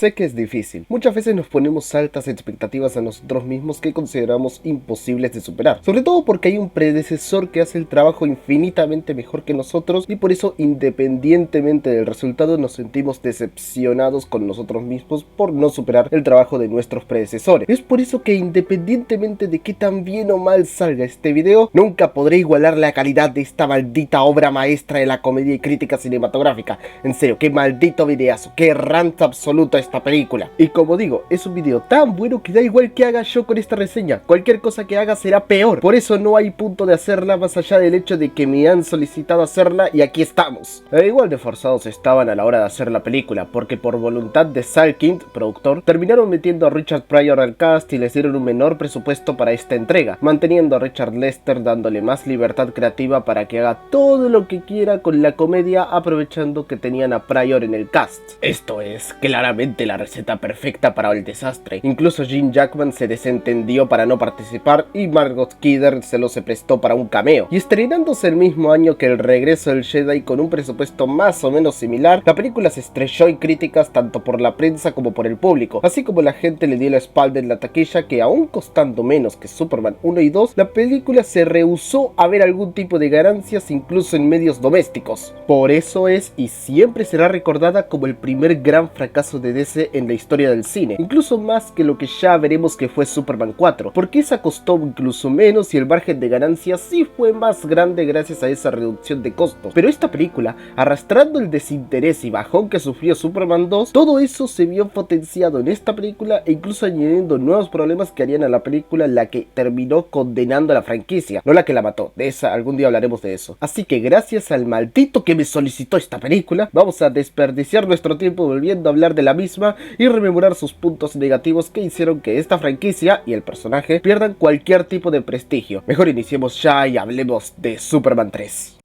Sé que es difícil. Muchas veces nos ponemos altas expectativas a nosotros mismos que consideramos imposibles de superar. Sobre todo porque hay un predecesor que hace el trabajo infinitamente mejor que nosotros y por eso, independientemente del resultado, nos sentimos decepcionados con nosotros mismos por no superar el trabajo de nuestros predecesores. Es por eso que, independientemente de qué tan bien o mal salga este video, nunca podré igualar la calidad de esta maldita obra maestra de la comedia y crítica cinematográfica. En serio, qué maldito videazo, qué rant absoluto esta película. Y como digo, es un video tan bueno que da igual que haga yo con esta reseña, cualquier cosa que haga será peor. Por eso no hay punto de hacerla más allá del hecho de que me han solicitado hacerla y aquí estamos. E igual de forzados estaban a la hora de hacer la película, porque por voluntad de Salkind, productor, terminaron metiendo a Richard Pryor al cast y les dieron un menor presupuesto para esta entrega, manteniendo a Richard Lester dándole más libertad creativa para que haga todo lo que quiera con la comedia, aprovechando que tenían a Pryor en el cast. Esto es claramente la receta perfecta para el desastre. Incluso Gene Jackman se desentendió para no participar y Margot Kidder se prestó para un cameo. Y estrenándose el mismo año que El regreso del Jedi con un presupuesto más o menos similar, la película se estrelló en críticas tanto por la prensa como por el público, así como la gente le dio la espalda en la taquilla, que aún costando menos que Superman 1 y 2, la película se rehusó a ver algún tipo de ganancias incluso en medios domésticos. Por eso es y siempre será recordada como el primer gran fracaso de DC en la historia del cine, incluso más que lo que ya veremos que fue Superman 4, porque esa costó incluso menos y el margen de ganancias sí fue más grande gracias a esa reducción de costos. Pero esta película, arrastrando el desinterés y bajón que sufrió Superman 2, todo eso se vio potenciado en esta película e incluso añadiendo nuevos problemas que harían a la película la que terminó condenando a la franquicia, no la que la mató. De esa algún día hablaremos de eso. Así que gracias al maldito que me solicitó esta película, vamos a desperdiciar nuestro tiempo volviendo a hablar de la misma y rememorar sus puntos negativos que hicieron que esta franquicia y el personaje pierdan cualquier tipo de prestigio. Mejor iniciemos ya y hablemos de Superman 3.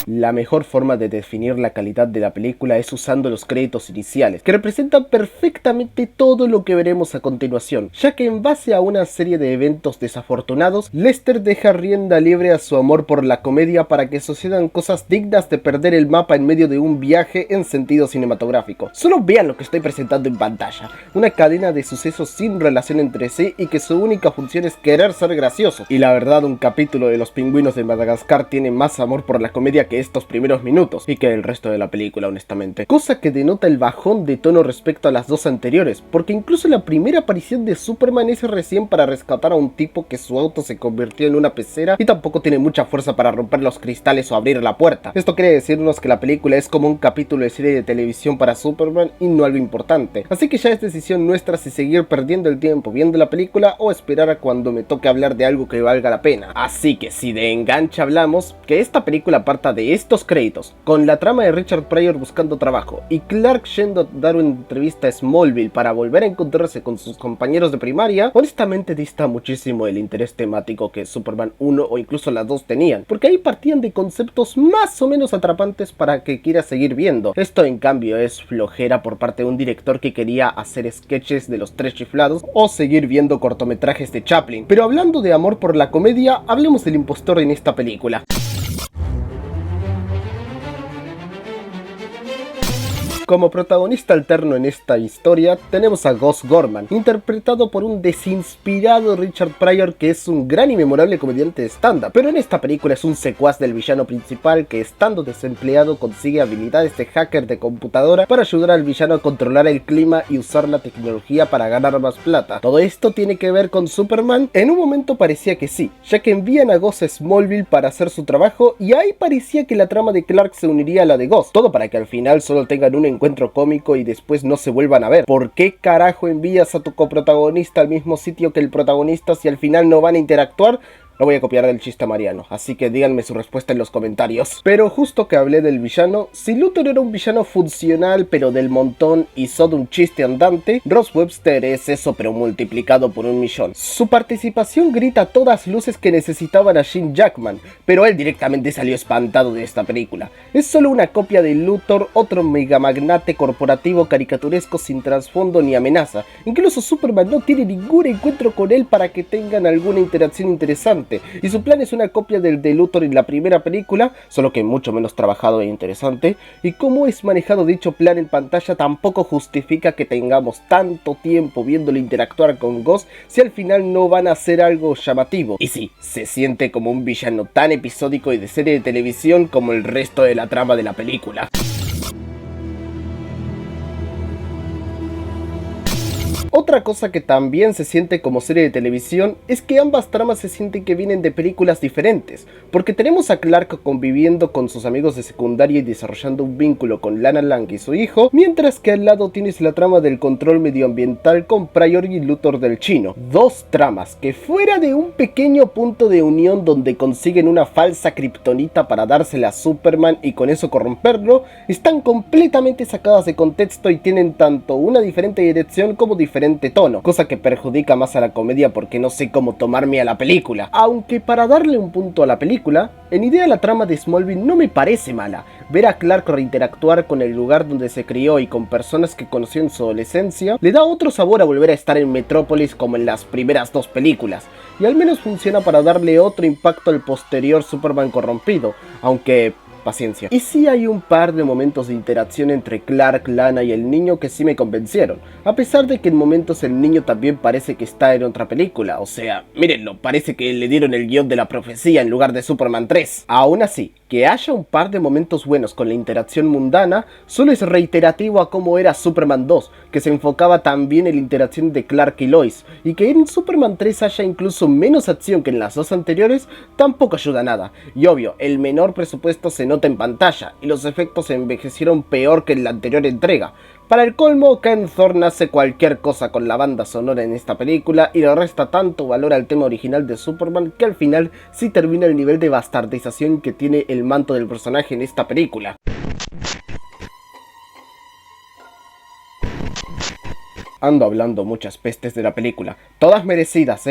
La mejor forma de definir la calidad de la película es usando los créditos iniciales, que representan perfectamente todo lo que veremos a continuación, ya que en base a una serie de eventos desafortunados, Lester deja rienda libre a su amor por la comedia para que sucedan cosas dignas de perder el mapa en medio de un viaje en sentido cinematográfico. Solo vean lo que estoy presentando en pantalla, una cadena de sucesos sin relación entre sí y que su única función es querer ser gracioso. Y la verdad, un capítulo de Los Pingüinos de Madagascar tiene más amor por la comedia que estos primeros minutos y que el resto de la película, honestamente, cosa que denota el bajón de tono respecto a las dos anteriores, porque incluso la primera aparición de Superman es recién para rescatar a un tipo que su auto se convirtió en una pecera y tampoco tiene mucha fuerza para romper los cristales o abrir la puerta. Esto quiere decirnos que la película es como un capítulo de serie de televisión para Superman y no algo importante, así que ya es decisión nuestra si seguir perdiendo el tiempo viendo la película o esperar a cuando me toque hablar de algo que valga la pena. Así que si de enganche hablamos, que esta película parta de estos créditos, con la trama de Richard Pryor buscando trabajo y Clark yendo a dar una entrevista a Smallville para volver a encontrarse con sus compañeros de primaria, honestamente dista muchísimo del interés temático que Superman 1 o incluso la 2 tenían, porque ahí partían de conceptos más o menos atrapantes para que quieras seguir viendo. Esto en cambio es flojera por parte de un director que quería hacer sketches de los tres chiflados o seguir viendo cortometrajes de Chaplin. Pero hablando de amor por la comedia, hablemos del impostor en esta película. Como protagonista alterno en esta historia tenemos a Gus Gorman, interpretado por un desinspirado Richard Pryor que es un gran y memorable comediante de stand-up, pero en esta película es un secuaz del villano principal que, estando desempleado, consigue habilidades de hacker de computadora para ayudar al villano a controlar el clima y usar la tecnología para ganar más plata. ¿Todo esto tiene que ver con Superman? En un momento parecía que sí, ya que envían a Gus a Smallville para hacer su trabajo y ahí parecía que la trama de Clark se uniría a la de Gus, todo para que al final solo tengan un encuentro cómico y después no se vuelvan a ver. ¿Por qué carajo envías a tu coprotagonista al mismo sitio que el protagonista si al final no van a interactuar? No voy a copiar del chiste a Mariano, así que díganme su respuesta en los comentarios. Pero justo que hablé del villano, si Luthor era un villano funcional pero del montón y Zod un chiste andante, Ross Webster es eso pero multiplicado por 1.000.000. Su participación grita a todas luces que necesitaban a Gene Jackman, pero él directamente salió espantado de esta película. Es solo una copia de Luthor, otro megamagnate corporativo caricaturesco sin trasfondo ni amenaza. Incluso Superman no tiene ningún encuentro con él para que tengan alguna interacción interesante. interesante, y su plan es una copia del de Luthor en la primera película, solo que mucho menos trabajado e interesante, y cómo es manejado dicho plan en pantalla tampoco justifica que tengamos tanto tiempo viéndolo interactuar con Ghost si al final no van a hacer algo llamativo. Y sí, se siente como un villano tan episódico y de serie de televisión como el resto de la trama de la película. Otra cosa que también se siente como serie de televisión es que ambas tramas se sienten que vienen de películas diferentes, porque tenemos a Clark conviviendo con sus amigos de secundaria y desarrollando un vínculo con Lana Lang y su hijo, mientras que al lado tienes la trama del control medioambiental con Pryor y Luthor del Chino. Dos tramas que fuera de un pequeño punto de unión donde consiguen una falsa kriptonita para dársela a Superman y con eso corromperlo, están completamente sacadas de contexto y tienen tanto una diferente dirección como diferente tono, cosa que perjudica más a la comedia porque no sé cómo tomarme a la película. Aunque para darle un punto a la película, en idea la trama de Smallville no me parece mala. Ver a Clark reinteractuar con el lugar donde se crió y con personas que conoció en su adolescencia le da otro sabor a volver a estar en Metrópolis como en las primeras dos películas, y al menos funciona para darle otro impacto al posterior Superman corrompido, aunque paciencia. Y sí hay un par de momentos de interacción entre Clark, Lana y el niño que sí me convencieron, a pesar de que en momentos el niño también parece que está en otra película, o sea, mírenlo, parece que le dieron el guión de la profecía en lugar de Superman 3. Aún así, que haya un par de momentos buenos con la interacción mundana solo es reiterativo a cómo era Superman 2, que se enfocaba también en la interacción de Clark y Lois, y que en Superman 3 haya incluso menos acción que en las dos anteriores tampoco ayuda a nada, y obvio, el menor presupuesto se nota en pantalla, y los efectos se envejecieron peor que en la anterior entrega. Para el colmo, Ken Thorne hace cualquier cosa con la banda sonora en esta película y le resta tanto valor al tema original de Superman que al final sí termina el nivel de bastardización que tiene el manto del personaje en esta película. Ando hablando muchas pestes de la película, todas merecidas,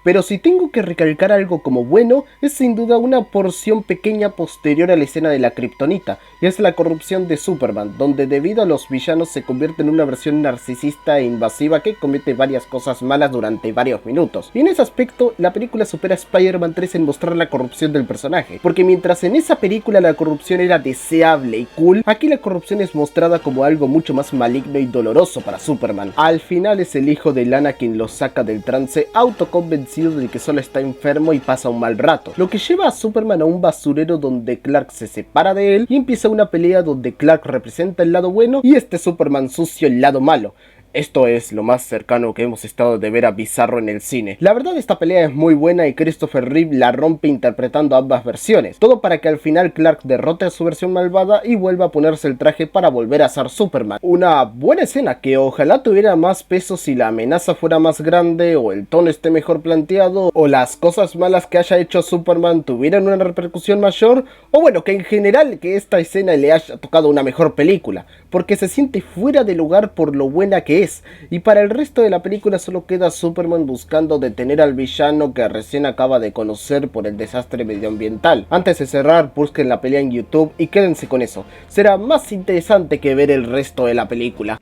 pero si tengo que recalcar algo como bueno, es sin duda una porción pequeña posterior a la escena de la kriptonita, y es la corrupción de Superman, donde debido a los villanos se convierte en una versión narcisista e invasiva que comete varias cosas malas durante varios minutos. Y en ese aspecto, la película supera a Spider-Man 3 en mostrar la corrupción del personaje, porque mientras en esa película la corrupción era deseable y cool, aquí la corrupción es mostrada como algo mucho más maligno y doloroso para Superman. Al final es el hijo de Lana quien lo saca del trance, autoconvencido de que solo está enfermo y pasa un mal rato, lo que lleva a Superman a un basurero donde Clark se separa de él y empieza una pelea donde Clark representa el lado bueno y Superman sucio el lado malo. Esto es lo más cercano que hemos estado de ver a Bizarro en el cine. La verdad esta pelea es muy buena y Christopher Reeve la rompe interpretando ambas versiones. Todo para que al final Clark derrote a su versión malvada y vuelva a ponerse el traje para volver a ser Superman. Una buena escena que ojalá tuviera más peso si la amenaza fuera más grande o el tono esté mejor planteado o las cosas malas que haya hecho Superman tuvieran una repercusión mayor o bueno, que en general que esta escena le haya tocado una mejor película, porque se siente fuera de lugar por lo buena que es, y para el resto de la película solo queda Superman buscando detener al villano que recién acaba de conocer por el desastre medioambiental. Antes de cerrar, busquen la pelea en YouTube y quédense con eso, será más interesante que ver el resto de la película.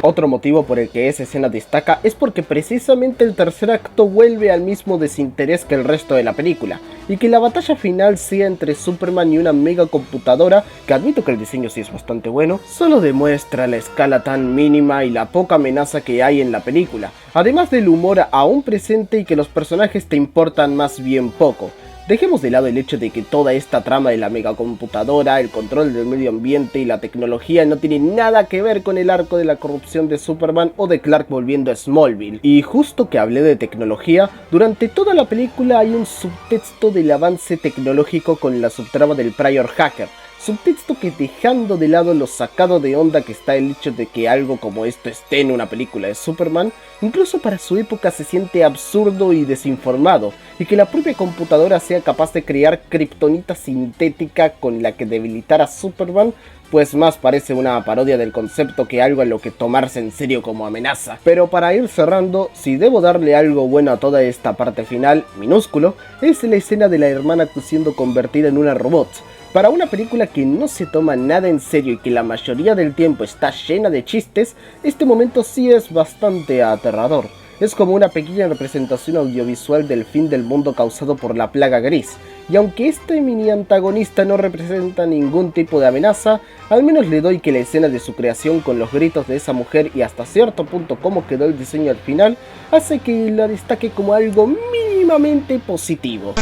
Otro motivo por el que esa escena destaca es porque precisamente el tercer acto vuelve al mismo desinterés que el resto de la película, y que la batalla final sea entre Superman y una mega computadora, que admito que el diseño sí es bastante bueno, solo demuestra la escala tan mínima y la poca amenaza que hay en la película, además del humor aún presente y que los personajes te importan más bien poco. Dejemos de lado el hecho de que toda esta trama de la megacomputadora, el control del medio ambiente y la tecnología no tiene nada que ver con el arco de la corrupción de Superman o de Clark volviendo a Smallville. Y justo que hablé de tecnología, durante toda la película hay un subtexto del avance tecnológico con la subtrama del Pryor Hacker. Subtexto que, dejando de lado lo sacado de onda que está el hecho de que algo como esto esté en una película de Superman, incluso para su época se siente absurdo y desinformado, y que la propia computadora sea capaz de crear kriptonita sintética con la que debilitar a Superman, pues más parece una parodia del concepto que algo a lo que tomarse en serio como amenaza. Pero para ir cerrando, si debo darle algo bueno a toda esta parte final, minúsculo, es la escena de la hermana siendo convertida en una robot. Para una película que no se toma nada en serio y que la mayoría del tiempo está llena de chistes, este momento sí es bastante aterrador. Es como una pequeña representación audiovisual del fin del mundo causado por la plaga gris, y aunque este mini antagonista no representa ningún tipo de amenaza, al menos le doy que la escena de su creación con los gritos de esa mujer y hasta cierto punto cómo quedó el diseño al final, hace que la destaque como algo mínimamente positivo.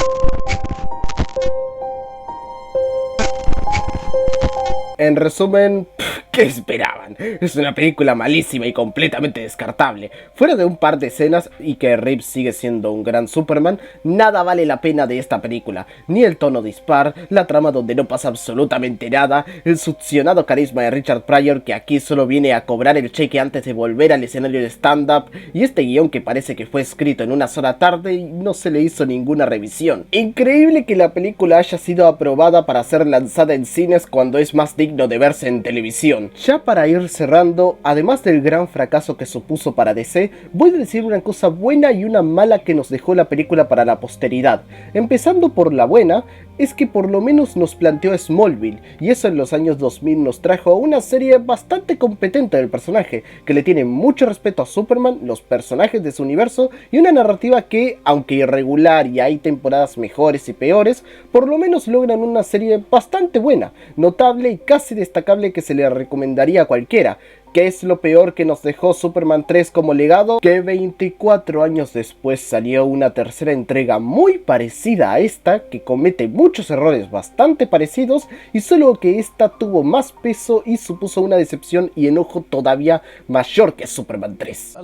En resumen, ¿qué esperaban? Es una película malísima y completamente descartable. Fuera de un par de escenas y que Reeves sigue siendo un gran Superman, nada vale la pena de esta película. Ni el tono dispar, la trama donde no pasa absolutamente nada, el succionado carisma de Richard Pryor que aquí solo viene a cobrar el cheque antes de volver al escenario de stand-up, y este guión que parece que fue escrito en una sola tarde y no se le hizo ninguna revisión. Increíble que la película haya sido aprobada para ser lanzada en cines cuando es más digno de verse en televisión. Ya para ir cerrando, además del gran fracaso que supuso para DC, voy a decir una cosa buena y una mala que nos dejó la película para la posteridad. Empezando por la buena, es que por lo menos nos planteó Smallville, y eso en los años 2000 nos trajo una serie bastante competente del personaje, que le tiene mucho respeto a Superman, los personajes de su universo, y una narrativa que, aunque irregular y hay temporadas mejores y peores, por lo menos logran una serie bastante buena, notable y casi destacable que se le recomendaría a cualquiera. ¿Qué es lo peor que nos dejó Superman 3 como legado? Que 24 años después salió una tercera entrega muy parecida a esta, que comete muchos errores bastante parecidos, y solo que esta tuvo más peso y supuso una decepción y enojo todavía mayor que Superman 3.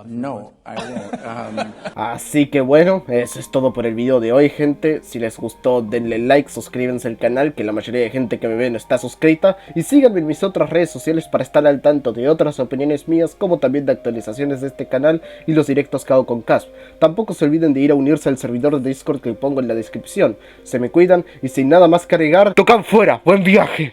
No, I won't. Así que bueno, eso es todo por el video de hoy, gente. Si les gustó, denle like, suscríbanse al canal, que la mayoría de gente que me ve no está suscrita, y síganme en mis otras redes sociales para estar al tanto de otras opiniones mías, como también de actualizaciones de este canal y los directos que hago con Casp. Tampoco se olviden de ir a unirse al servidor de Discord que pongo en la descripción. Se me cuidan y sin nada más que agregar, ¡tocan fuera! ¡Buen viaje!